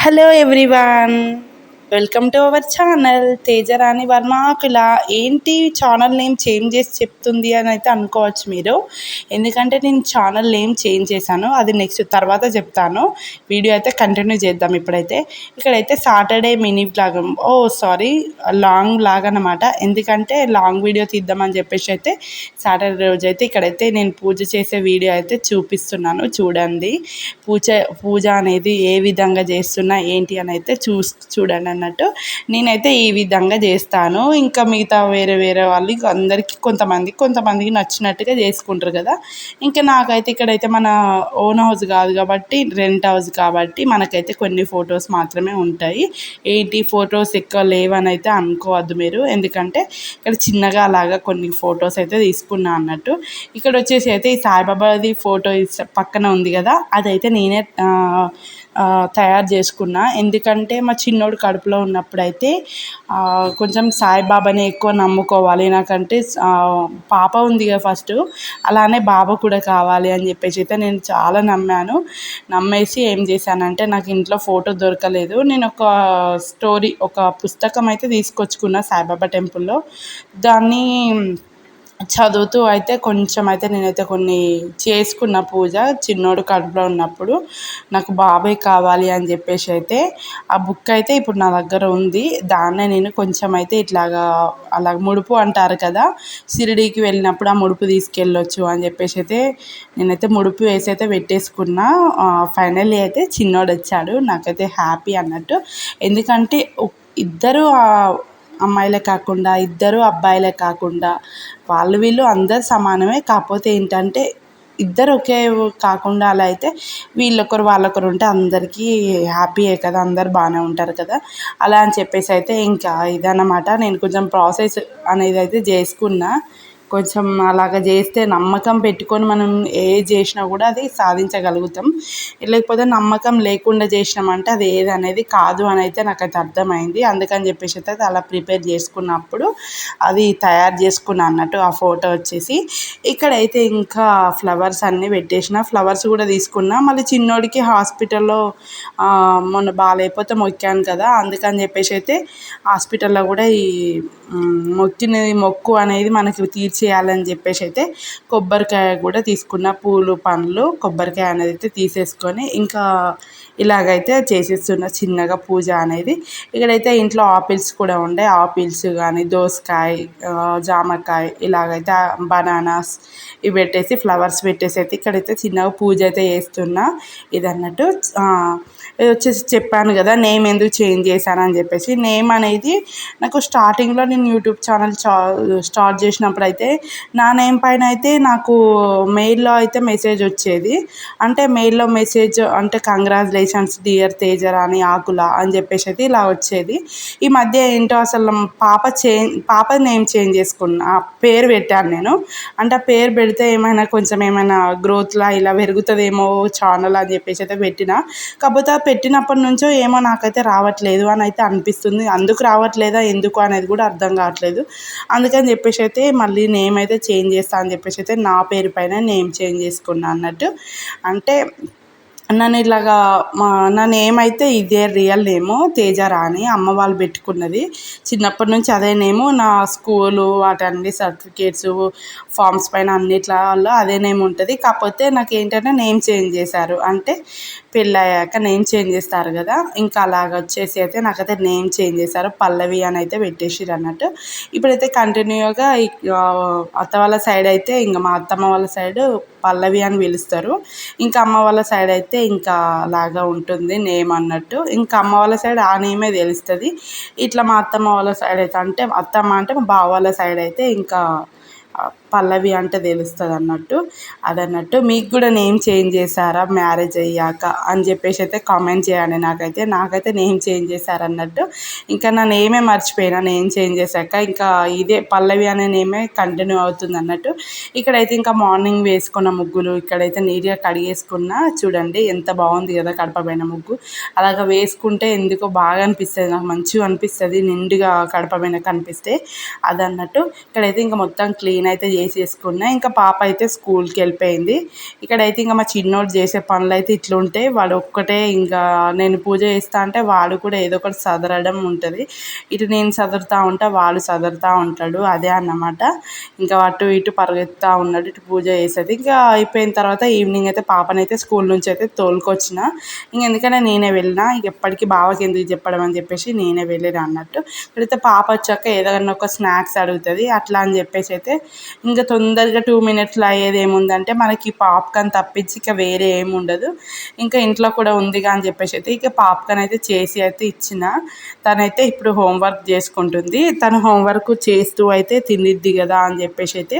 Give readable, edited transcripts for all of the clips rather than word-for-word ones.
Hello everyone, welcome to our channel Tejarani Varmakula. ఏంటి channel name change చేసి చెప్తుంది అని అయితే అనుకోవచ్చు మీరు, ఎందుకంటే నేను ఛానల్ నేమ్ చేంజ్ చేశాను. అది నెక్స్ట్ తర్వాత చెప్తాను. వీడియో అయితే కంటిన్యూ చేద్దాం. ఇక్కడైతే Saturday mini blog, long blog అనమాట. ఎందుకంటే లాంగ్ వీడియో తీద్దామని చెప్పేసి అయితే సాటర్డే రోజు అయితే ఇక్కడైతే నేను పూజ చేసే వీడియో అయితే చూపిస్తున్నాను. చూడండి పూజ అనేది ఏ విధంగా చేస్తున్నా ఏంటి అని అయితే చూడండి అన్నట్టు. నేనైతే ఈ విధంగా చేస్తాను. ఇంకా మిగతా వేరే వాళ్ళు అందరికీ కొంతమందికి నచ్చినట్టుగా చేసుకుంటారు కదా. ఇంకా నాకైతే ఇక్కడైతే మన ఓన్ హౌస్ కాదు కాబట్టి, రెంట్ హౌస్ కాబట్టి మనకైతే కొన్ని ఫొటోస్ మాత్రమే ఉంటాయి. ఏంటి ఫొటోస్ ఎక్కువ లేవని అయితే అనుకోవద్దు మీరు, ఎందుకంటే ఇక్కడ చిన్నగా అలాగా కొన్ని ఫొటోస్ అయితే తీసుకున్నా అన్నట్టు. ఇక్కడ వచ్చేసి అయితే ఈ సాయిబాబాది ఫోటో పక్కన ఉంది కదా, అదైతే నేనే తయారు చేసుకున్నా. ఎందుకంటే మా చిన్నోడు కడుపులో ఉన్నప్పుడు అయితే కొంచెం సాయిబాబాని ఎక్కువ నమ్ముకోవాలి, నాకంటే పాప ఉంది కదా ఫస్ట్, అలానే బాబా కూడా కావాలి అని చెప్పేసి అయితే నేను చాలా నమ్మేసి ఏం చేశానంటే, నాకు ఇంట్లో ఫోటో దొరకలేదు. నేను ఒక పుస్తకం అయితే తీసుకొచ్చుకున్నా సాయిబాబా టెంపుల్లో. దాన్ని చదువుతూ అయితే కొంచెం అయితే నేనైతే కొన్ని చేసుకున్న పూజ. చిన్నోడు కడుపులో ఉన్నప్పుడు నాకు బాబాయ్ కావాలి అని చెప్పేసి అయితే ఆ బుక్ అయితే ఇప్పుడు నా దగ్గర ఉంది. దాన్నే నేను కొంచెం అయితే అలా ముడుపు అంటారు కదా, షిరిడీకి వెళ్ళినప్పుడు ఆ ముడుపు తీసుకెళ్ళొచ్చు అని చెప్పేసి అయితే నేనైతే ముడుపు వేసి అయితే పెట్టేసుకున్నా. ఫైనల్లీ అయితే చిన్నోడు వచ్చాడు, నాకైతే హ్యాపీ అన్నట్టు. ఎందుకంటే ఇద్దరు అమ్మాయిలే కాకుండా, ఇద్దరు అబ్బాయిలే కాకుండా, వీళ్ళు అందరు సమానమే. కాకపోతే ఏంటంటే ఇద్దరు ఒకే కాకుండా అలా అయితే వీళ్ళొకరు వాళ్ళొకరు ఉంటే అందరికీ హ్యాపీయే కదా, అందరు బాగానే ఉంటారు కదా. అలా అని చెప్పేసి అయితే ఇంకా ఇదన్నమాట. నేను కొంచెం ప్రాసెస్ అనేది అయితే చేసుకున్నా. కొంచెం అలాగ చేస్తే నమ్మకం పెట్టుకొని మనం ఏది చేసినా కూడా అది సాధించగలుగుతాం. లేకపోతే నమ్మకం లేకుండా చేసినామంటే అది ఏదనేది కాదు అని అయితే నాకైతే అర్థమైంది. అందుకని చెప్పేసి అయితే అలా ప్రిపేర్ చేసుకున్నప్పుడు అది తయారు చేసుకున్నా అన్నట్టు. ఆ ఫోటో వచ్చేసి ఇక్కడైతే ఇంకా ఫ్లవర్స్ అన్నీ పెట్టేసిన, ఫ్లవర్స్ కూడా తీసుకున్నా. మళ్ళీ చిన్నోడికి హాస్పిటల్లో మొన్న బాగాలేకపోతే మొక్కాను కదా, అందుకని చెప్పేసి అయితే హాస్పిటల్లో కూడా ఈ మొక్కు అనేది మనకి తీర్చేయాలని చెప్పేసి అయితే కొబ్బరికాయ కూడా తీసుకున్న, పూలు పండ్లు కొబ్బరికాయ అనేది అయితే తీసేసుకొని ఇంకా ఇలాగైతే చేసేస్తున్న చిన్నగా పూజ అనేది. ఇక్కడైతే ఇంట్లో ఆపిల్స్ కూడా ఉండే, ఆపిల్స్ కానీ దోసకాయ, జామకాయ, ఇలాగైతే బనానాస్ ఇవి పెట్టేసి ఫ్లవర్స్ పెట్టేసి అయితే ఇక్కడైతే చిన్నగా పూజ అయితే చేస్తున్నా. ఇదన్నట్టు ఇది వచ్చేసి చెప్పాను కదా నేమ్ ఎందుకు చేంజ్ చేశానని చెప్పేసి. నేమ్ అనేది నాకు స్టార్టింగ్లో నేను యూట్యూబ్ ఛానల్ స్టార్ట్ చేసినప్పుడు అయితే నా నేమ్ పైన అయితే నాకు మెయిల్లో అయితే మెసేజ్ వచ్చేది. అంటే మెయిల్లో మెసేజ్ అంటే కంగ్రాచులేషన్స్ డియర్ తేజరాణి ఆకుల అని చెప్పేసి అయితే ఇలా వచ్చేది. ఈ మధ్య ఏంటో అసలు పాప నేమ్ చేంజ్ చేసుకున్నా, పేరు పెట్టాను నేను. అంటే ఆ పేరు పెడితే ఏమైనా గ్రోత్లా ఇలా పెరుగుతుందేమో ఛానల్ అని చెప్పేసి అయితే పెట్టిన. కాకపోతే పెట్టినప్పటి నుంచో ఏమో నాకైతే రావట్లేదు అని అయితే అనిపిస్తుంది. అందుకు రావట్లేదా ఎందుకు అనేది కూడా అర్థం కావట్లేదు. అందుకని చెప్పేసి అయితే మళ్ళీ నేమ్ అయితే చేంజ్ చేస్తా అని చెప్పేసి అయితే నా పేరు పైన నేమ్ చేంజ్ చేసుకున్నా అన్నట్టు. అంటే నన్ను ఇలాగా నా నేమ్ అయితే ఇదే రియల్ నేము తేజరాణి, అమ్మ వాళ్ళు పెట్టుకున్నది. చిన్నప్పటి నుంచి అదే నేము. నా స్కూలు వాటన్ని సర్టిఫికేట్స్ ఫామ్స్ పైన అన్నిట్లలో అదే నేమ్ ఉంటుంది. కాకపోతే నాకు ఏంటంటే నేమ్ చేంజ్ చేశారు, అంటే పెళ్ళయ్యాక నేమ్ చేంజ్ చేస్తారు కదా, ఇంకా అలాగ వచ్చేసి అయితే నాకైతే నేమ్ చేంజ్ చేశారు, పల్లవి అని అయితే పెట్టేసిరు అన్నట్టు. ఇప్పుడైతే కంటిన్యూగా అత్త వాళ్ళ సైడ్ అయితే ఇంకా మా అత్తమ్మ వాళ్ళ సైడ్ పల్లవి అని పిలుస్తారు. ఇంకా అమ్మ వాళ్ళ సైడ్ అయితే ఇంకా అలాగా ఉంటుంది నేమ్ అన్నట్టు. ఇంకా అమ్మ వాళ్ళ సైడ్ ఆ నేమే తెలుస్తుంది. ఇట్లా మా అత్తమ్మ వాళ్ళ సైడ్ అయితే అంటే అత్తమ్మ అంటే మా బావ వాళ్ళ సైడ్ అయితే ఇంకా పల్లవి అంటే తెలుస్తుంది అన్నట్టు. అదన్నట్టు. మీకు కూడా నేమ్ చేంజ్ చేశారా మ్యారేజ్ అయ్యాక అని చెప్పేసి అయితే కామెంట్ చేయండి. నాకైతే నేమ్ చేంజ్ చేశారన్నట్టు. ఇంకా నా నేమే మర్చిపోయినా నేమ్ చేంజ్ చేశాక. ఇంకా ఇదే పల్లవి అనే నేమే కంటిన్యూ అవుతుంది అన్నట్టు. ఇక్కడైతే ఇంకా మార్నింగ్ వేసుకున్న ముగ్గులు ఇక్కడైతే నీట్గా కడిగేసుకున్నా. చూడండి ఎంత బాగుంది కదా కడపబైన ముగ్గు. అలాగ వేసుకుంటే ఎందుకో బాగా అనిపిస్తుంది, నాకు మంచిగా అనిపిస్తుంది నిండుగా కడపబైన కనిపిస్తే. అదన్నట్టు. ఇక్కడైతే ఇంకా మొత్తం క్లీన్ అయితే చేసేసుకున్నా. ఇంకా పాప అయితే స్కూల్కి వెళ్ళిపోయింది. ఇక్కడైతే ఇంకా మా చిన్నోడు చేసే పనులు అయితే ఇట్లుంటాయి. వాడు ఒక్కటే ఇంకా నేను పూజ చేస్తా అంటే వాడు కూడా ఏదో ఒకటి సదరడం ఉంటుంది. ఇటు నేను సదురుతూ ఉంటా, వాడు సదురుతూ ఉంటాడు. అదే అన్నమాట. ఇంకా అటు ఇటు పరిగెత్తుతూ ఉన్నాడు. ఇటు పూజ చేసేది ఇంకా అయిపోయిన తర్వాత ఈవినింగ్ అయితే పాపనైతే స్కూల్ నుంచి అయితే తోలుకొచ్చిన. ఎందుకంటే నేనే వెళ్ళినా, ఎప్పటికీ బావకి ఎందుకు చెప్పడం అని చెప్పేసి నేనే వెళ్ళిన అన్నట్టు. ఇప్పుడైతే పాప వచ్చాక ఏదైనా ఒక స్నాక్స్ అడుగుతుంది. అట్లా అని చెప్పేసి అయితే ఇంకా తొందరగా 2 మినిట్స్లో అయ్యేది ఏముందంటే మనకి పాప్కార్న్ తప్పించి ఇక వేరే ఏమి ఉండదు. ఇంకా ఇంట్లో కూడా ఉందిగా అని చెప్పేసి అయితే ఇక పాప్కార్న్ అయితే చేసి అయితే ఇచ్చిన. తనైతే ఇప్పుడు హోంవర్క్ చేసుకుంటుంది. తను హోంవర్క్ చేస్తూ అయితే తినిద్ది కదా అని చెప్పేసి అయితే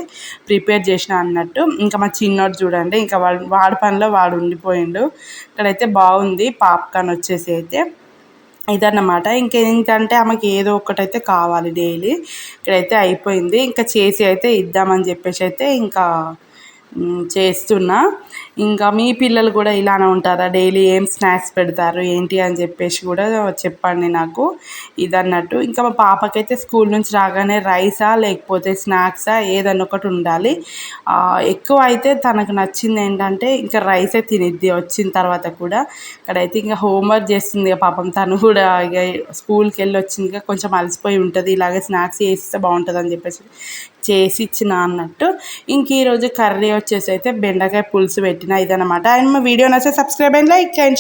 ప్రిపేర్ చేసిన అన్నట్టు. ఇంకా మా చిన్నోడు చూడండి, ఇంకా వాడి పనిలో వాడు ఉండిపోయిండు. ఇక్కడైతే బాగుంది పాప్కార్న్ వచ్చేసి అయితే ఇదన్నమాట. ఇంకేంటంటే ఆమెకి ఏదో ఒకటైతే కావాలి డైలీ. ఇక్కడైతే అయిపోయింది. ఇంకా చేసి అయితే ఇద్దామని చెప్పేసి అయితే ఇంకా చేస్తున్నా. ఇంకా మీ పిల్లలు కూడా ఇలానే ఉంటారా? డైలీ ఏం స్నాక్స్ పెడతారు ఏంటి అని చెప్పేసి కూడా చెప్పండి నాకు. ఇదన్నట్టు ఇంకా మా పాపకైతే స్కూల్ నుంచి రాగానే రైసా లేకపోతే స్నాక్సా ఏదన్నా ఒకటి ఉండాలి. ఎక్కువ అయితే తనకు నచ్చింది ఏంటంటే ఇంకా రైసే తినిద్ది వచ్చిన తర్వాత కూడా. ఇక్కడైతే ఇంకా హోంవర్క్ చేస్తుంది పాపం. తను కూడా ఇక స్కూల్కి వెళ్ళి వచ్చిందిగా కొంచెం అలసిపోయి ఉంటుంది. ఇలాగే స్నాక్స్ చేస్తే బాగుంటుంది అని చెప్పేసి చేసి ఇచ్చిన అన్నట్టు. ఇంక ఈరోజు కర్రీ వచ్చేసి అయితే బెండకాయ పులుసు పెట్టిన. ఇదన్నమాట. అండ్ మా వీడియో నచ్చితే సబ్స్క్రైబ్ అండ్ లైక్ చేయండి.